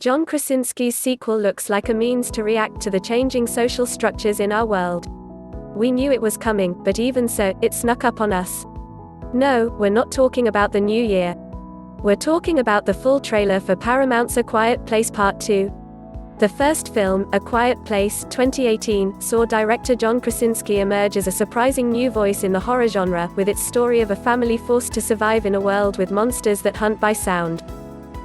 John Krasinski's sequel looks like a means to react to the changing social structures in our world. We knew it was coming, but even so, it snuck up on us. No, we're not talking about the new year. We're talking about the full trailer for Paramount's A Quiet Place Part 2. The first film, A Quiet Place, 2018, saw director John Krasinski emerge as a surprising new voice in the horror genre, with its story of a family forced to survive in a world with monsters that hunt by sound.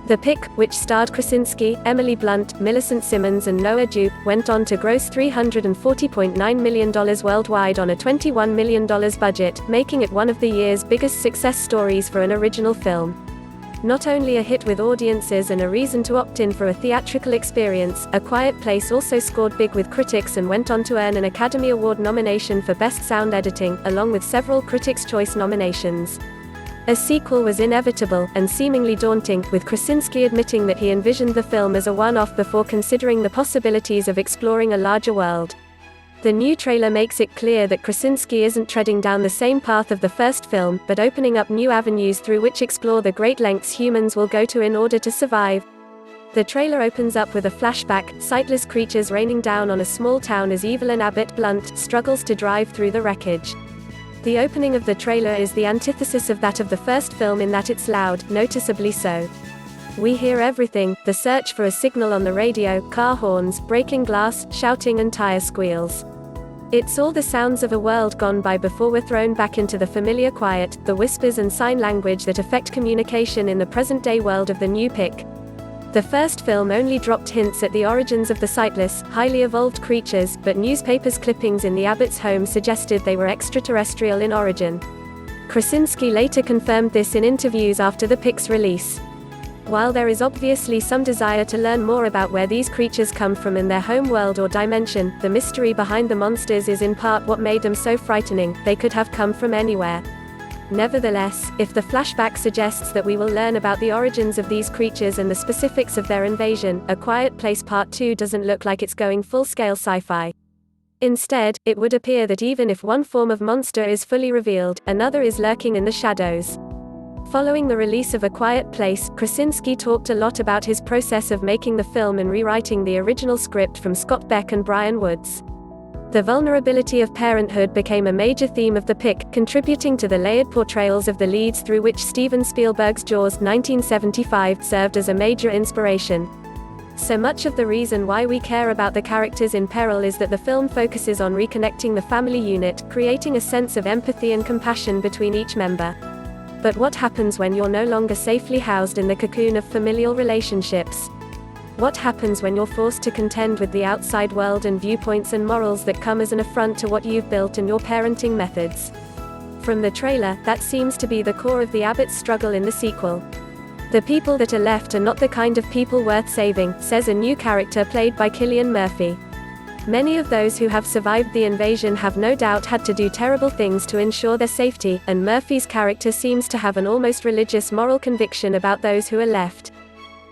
The Pick, which starred Krasinski, Emily Blunt, Millicent Simmonds and Noah Jupe, went on to gross $340.9 million worldwide on a $21 million budget, making it one of the year's biggest success stories for an original film. Not only a hit with audiences and a reason to opt in for a theatrical experience, A Quiet Place also scored big with critics and went on to earn an Academy Award nomination for Best Sound Editing, along with several Critics' Choice nominations. A sequel was inevitable, and seemingly daunting, with Krasinski admitting that he envisioned the film as a one-off before considering the possibilities of exploring a larger world. The new trailer makes it clear that Krasinski isn't treading down the same path of the first film, but opening up new avenues through which explore the great lengths humans will go to in order to survive. The trailer opens up with a flashback, sightless creatures raining down on a small town as Evelyn Abbott Blunt struggles to drive through the wreckage. The opening of the trailer is the antithesis of that of the first film in that it's loud, noticeably so. We hear everything: the search for a signal on the radio, car horns, breaking glass, shouting and tire squeals. It's all the sounds of a world gone by before we're thrown back into the familiar quiet, the whispers and sign language that affect communication in the present-day world of the new Pick. The first film only dropped hints at the origins of the sightless, highly evolved creatures, but newspapers' clippings in the Abbotts' home suggested they were extraterrestrial in origin. Krasinski later confirmed this in interviews after the Pick's release. While there is obviously some desire to learn more about where these creatures come from in their home world or dimension, the mystery behind the monsters is in part what made them so frightening. They could have come from anywhere. Nevertheless, if the flashback suggests that we will learn about the origins of these creatures and the specifics of their invasion, A Quiet Place Part 2 doesn't look like it's going full-scale sci-fi. Instead, it would appear that even if one form of monster is fully revealed, another is lurking in the shadows. Following the release of A Quiet Place, Krasinski talked a lot about his process of making the film and rewriting the original script from Scott Beck and Brian Woods. The vulnerability of parenthood became a major theme of the Pick, contributing to the layered portrayals of the leads through which Steven Spielberg's Jaws 1975 served as a major inspiration. So much of the reason why we care about the characters in peril is that the film focuses on reconnecting the family unit, creating a sense of empathy and compassion between each member. But what happens when you're no longer safely housed in the cocoon of familial relationships? What happens when you're forced to contend with the outside world and viewpoints and morals that come as an affront to what you've built and your parenting methods? From the trailer, that seems to be the core of the Abbotts' struggle in the sequel. The people that are left are not the kind of people worth saving, says a new character played by Cillian Murphy. Many of those who have survived the invasion have no doubt had to do terrible things to ensure their safety, and Murphy's character seems to have an almost religious moral conviction about those who are left.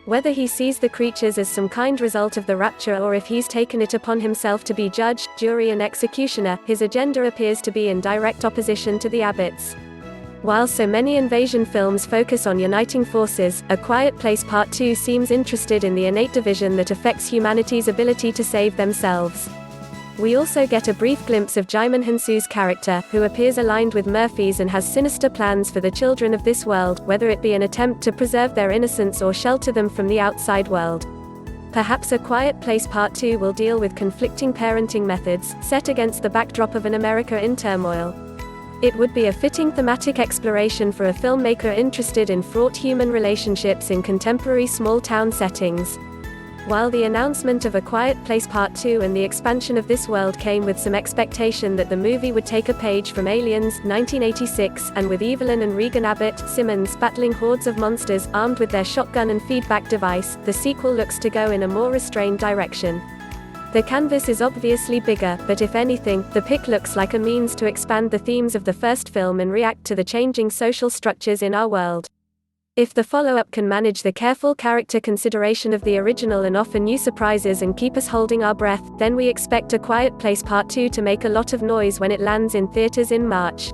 Whether he sees the creatures as some kind result of the rapture or if he's taken it upon himself to be judge, jury and executioner, his agenda appears to be in direct opposition to the Abbotts. While so many invasion films focus on uniting forces, A Quiet Place Part 2 seems interested in the innate division that affects humanity's ability to save themselves. We also get a brief glimpse of Jaimin Hansu's character, who appears aligned with Murphy's and has sinister plans for the children of this world, whether it be an attempt to preserve their innocence or shelter them from the outside world. Perhaps A Quiet Place Part 2 will deal with conflicting parenting methods, set against the backdrop of an America in turmoil. It would be a fitting thematic exploration for a filmmaker interested in fraught human relationships in contemporary small-town settings. While the announcement of A Quiet Place Part 2 and the expansion of this world came with some expectation that the movie would take a page from Aliens, 1986, and with Evelyn and Regan Abbott, Simmonds, battling hordes of monsters, armed with their shotgun and feedback device, the sequel looks to go in a more restrained direction. The canvas is obviously bigger, but if anything, the Pick looks like a means to expand the themes of the first film and react to the changing social structures in our world. If the follow-up can manage the careful character consideration of the original and offer new surprises and keep us holding our breath, then we expect A Quiet Place Part 2 to make a lot of noise when it lands in theaters in March.